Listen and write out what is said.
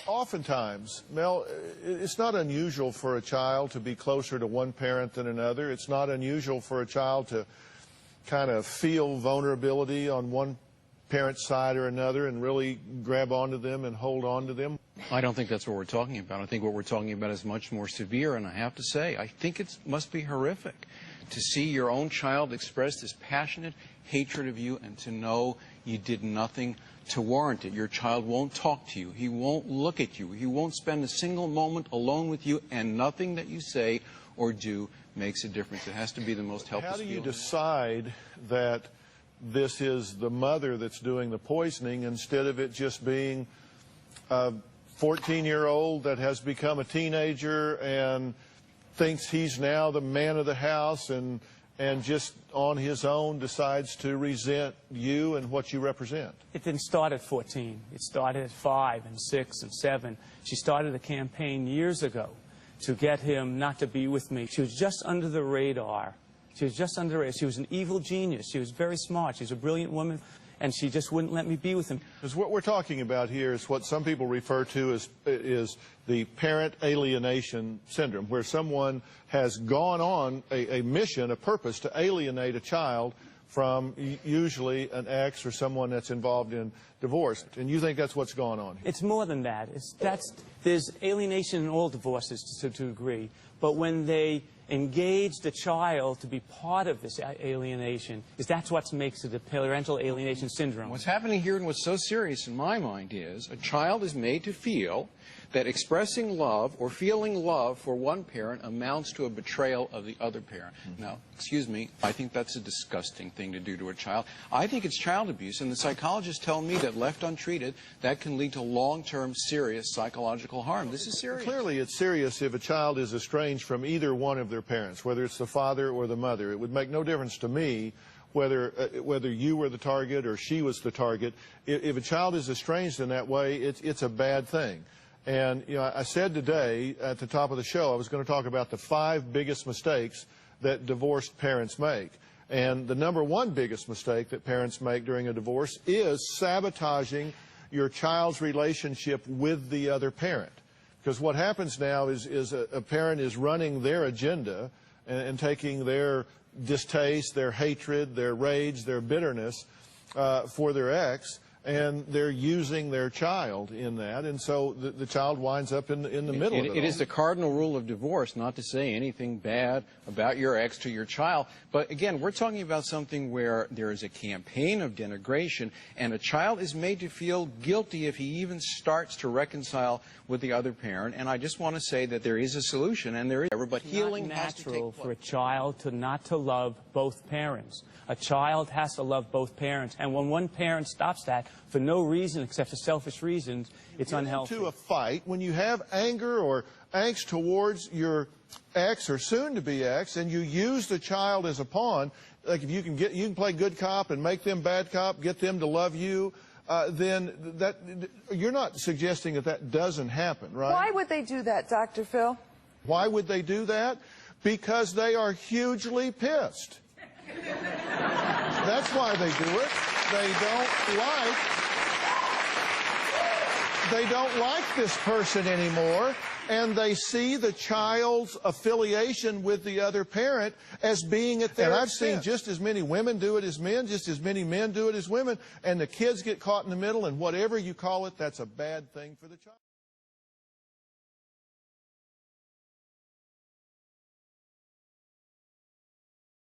Oftentimes, Mel, it's not unusual for a child to be closer to one parent than another. It's not unusual for a child to kind of feel vulnerability on one parent's side or another and really grab onto them and hold on to them. I don't think that's what we're talking about. I think what we're talking about is much more severe, and I have to say, I think it must be horrific to see your own child express this passionate hatred of you and to know you did nothing to warrant it. Your child won't talk to you. He won't look at you. He won't spend a single moment alone with you, and nothing that you say or do makes a difference. It has to be the most helpless feeling. How do you decide that this is the mother that's doing the poisoning instead of it just being a 14-year-old that has become a teenager and thinks he's now the man of the house and just on his own decides to resent you and what you represent? It didn't start at 14. It started at 5 and 6 and 7. She started a campaign years ago to get him not to be with me. She was just under the radar. She was just under the radar. She was an evil genius. She was very smart. She was a brilliant woman, and she just wouldn't let me be with him. Because what we're talking about here is what some people refer to as the parent alienation syndrome, where someone has gone on a mission, a purpose to alienate a child from usually an ex or someone that's involved in divorce. And you think that's what's gone on here? It's more than that. There's alienation in all divorces to a degree, but when they engage the child to be part of this alienation, that's what makes it a parental alienation syndrome. What's happening here and what's so serious in my mind is a child is made to feel that expressing love or feeling love for one parent amounts to a betrayal of the other parent. Now, excuse me, I think that's a disgusting thing to do to a child. I think it's child abuse, and the psychologists tell me that left untreated, that can lead to long-term serious psychological harm. This is serious. Clearly, it's serious if a child is estranged from either one of their parents, whether it's the father or the mother. It would make no difference to me whether you were the target or she was the target. If a child is estranged in that way, it's a bad thing. And, you know, I said today at the top of the show I was going to talk about the 5 biggest mistakes that divorced parents make. And the #1 biggest mistake that parents make during a divorce is sabotaging your child's relationship with the other parent. Because what happens now is a parent is running their agenda and taking their distaste, their hatred, their rage, their bitterness for their ex, and they're using their child in that, and so the child winds up in the middle of it. It is the cardinal rule of divorce not to say anything bad about your ex to your child. But again, we're talking about something where there is a campaign of denigration, and a child is made to feel guilty if he even starts to reconcile with the other parent. And I just want to say that there is a solution, and there is, but healing has to take place. It's not natural for a child not to love both parents. A child has to love both parents, and when one parent stops that for no reason except for selfish reasons, it's unhealthy. Into a fight, when you have anger or angst towards your ex or soon-to-be ex, and you use the child as a pawn, like if you can play good cop and make them bad cop, get them to love you, then you're not suggesting that doesn't happen, right? Why would they do that, Dr. Phil? Why would they do that? Because they are hugely pissed. That's why they do it. They don't like this person anymore, and they see the child's affiliation with the other parent as being at their expense. And I've seen just as many women do it as men, just as many men do it as women, and the kids get caught in the middle, and whatever you call it, that's a bad thing for the child.